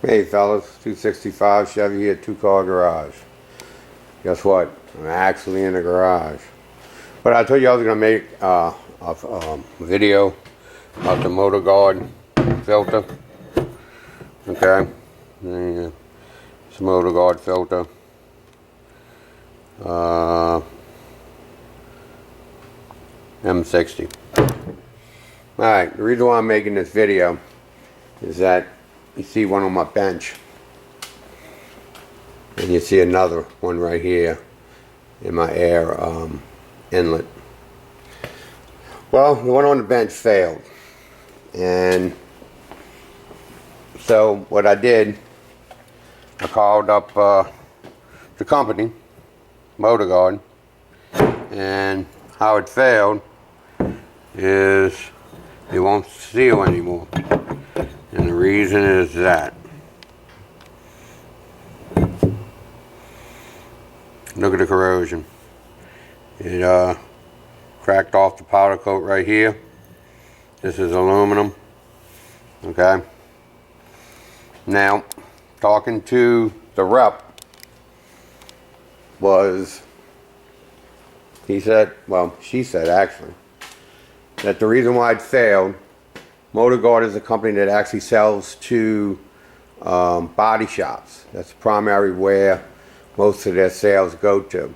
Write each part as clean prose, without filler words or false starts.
Hey fellas, 265 Chevy here, two-car garage. Guess what? I'm actually in a garage. But I told you I was going to make a video about the MotorGuard filter. Okay? It's a MotorGuard filter. M60. Alright, the reason why I'm making this video is that you see one on my bench, and you see another one right here in my air inlet. Well, the one on the bench failed, and so what I did, I called up the company, MotorGuard, and how it failed is it won't seal anymore. And the reason is that. Look at the corrosion. It cracked off the powder coat right here. This is aluminum. Okay. Now, talking to the rep he said, well, she said actually, that the reason why it failed, MotorGuard is a company that actually sells to body shops. That's primary where most of their sales go to.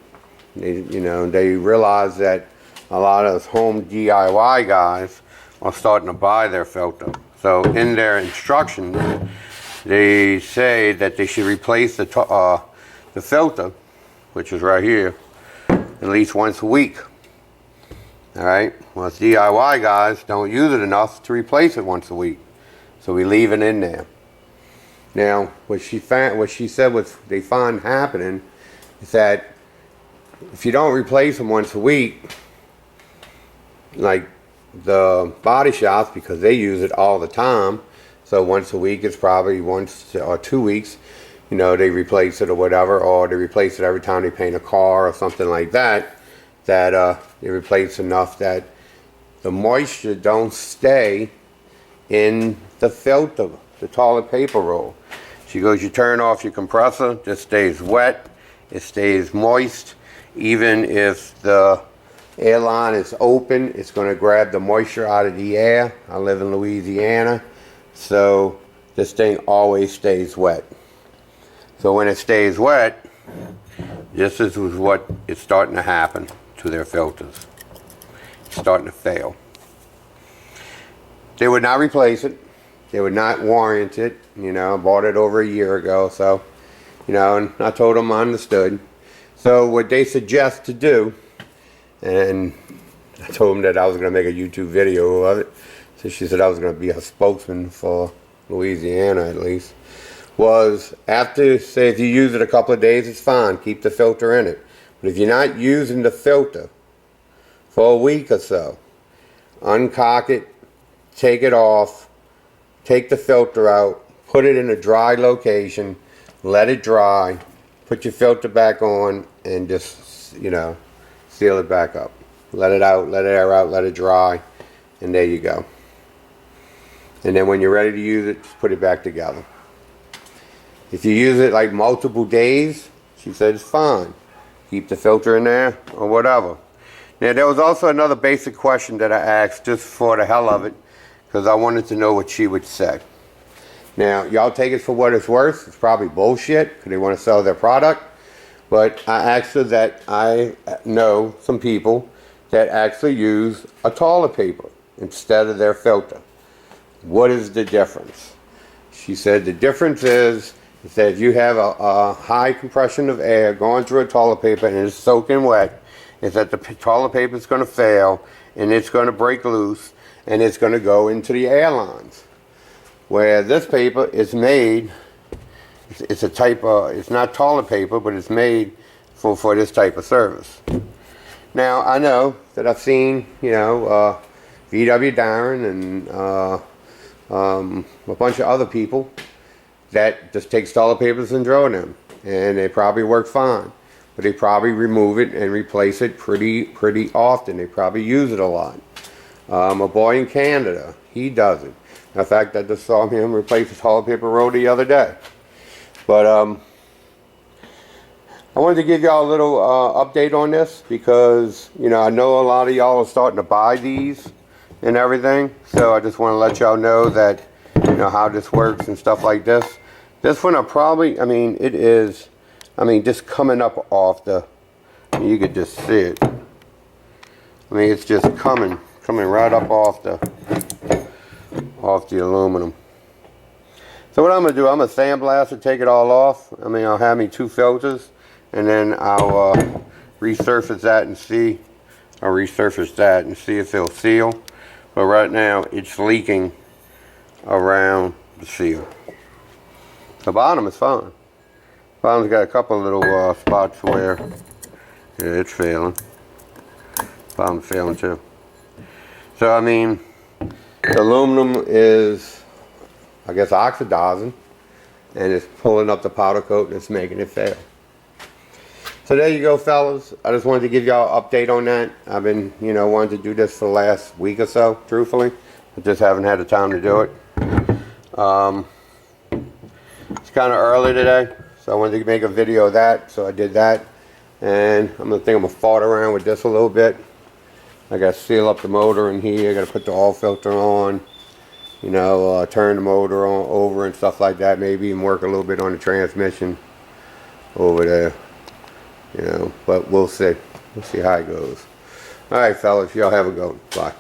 They realize that a lot of home DIY guys are starting to buy their filter. So in their instructions, they say that they should replace the filter, which is right here, at least once a week. Alright, well, us DIY guys don't use it enough to replace it once a week, so we leave it in there. Now, what she said what they find happening is that if you don't replace them once a week, like the body shops, because they use it all the time, so once a week it's probably once or 2 weeks, they replace it or whatever, or they replace it every time they paint a car or something like that, that they replace enough that the moisture don't stay in the filter, the toilet paper roll. She goes, you turn off your compressor, it stays wet, it stays moist. Even if the airline is open, it's going to grab the moisture out of the air. I live in Louisiana, so this thing always stays wet. So when it stays wet, this is what is starting to happen to their filters. It's starting to fail. They would not replace it. They would not warrant it. I bought it over a year ago, so, and I told them I understood. So what they suggest to do, and I told them that I was going to make a YouTube video of it, so she said I was going to be a spokesman for Louisiana at least, was after, say if you use it a couple of days, it's fine, keep the filter in it. But if you're not using the filter for a week or so, uncock it, take it off, take the filter out, put it in a dry location, let it dry, put your filter back on, and just, seal it back up. Let it out, let it air out, let it dry, and there you go. And then when you're ready to use it, just put it back together. If you use it like multiple days, she said it's fine. Keep the filter in there or whatever. Now there was also another basic question that I asked just for the hell of it, because I wanted to know what she would say. Now y'all take it for what it's worth. It's probably bullshit because they want to sell their product. But I asked her that I know some people that actually use a toilet paper instead of their filter. What is the difference? She said the difference is that if you have a high compression of air going through a toilet paper and it's soaking wet, is that the toilet paper is going to fail and it's going to break loose and it's going to go into the airlines. Where this paper is made, it's a type of, it's not toilet paper, but it's made for this type of service. Now I know that I've seen, VW Darren and a bunch of other people that just takes toilet papers and throw them, and they probably work fine, but they probably remove it and replace it pretty often. They probably use it a lot. A boy in Canada, he does it. In fact, I just saw him replace his toilet paper roll the other day. But I wanted to give y'all a little update on this because, you know, I know a lot of y'all are starting to buy these and everything. So I just want to let y'all know that, you know, how this works and stuff like this. This one I probably, I mean, it is, I mean, just coming up off the, you could just see it. I mean, it's just coming right up off the aluminum. So what I'm going to do, I'm going to sandblast it, take it all off. I mean, I'll have me 2 filters, and then I'll resurface that and see. I'll resurface that and see if it'll seal. But right now, it's leaking around the seal. The bottom is fine. Bottom's got a couple little spots where, yeah, it's failing. Bottom's failing too. So I mean, the aluminum is, I guess, oxidizing, and it's pulling up the powder coat and it's making it fail. So there you go, fellas. I just wanted to give y'all an update on that. I've been, you know, wanting to do this for the last week or so, truthfully. I just haven't had the time to do it. It's kind of early today, so I wanted to make a video of that, so I did that. And I'm gonna fart around with this a little bit. I gotta seal up the motor in here. I gotta put the oil filter on. You know, turn the motor on over and stuff like that. Maybe even work a little bit on the transmission over there. You know, but we'll see. We'll see how it goes. All right, fellas, y'all have a go. Bye.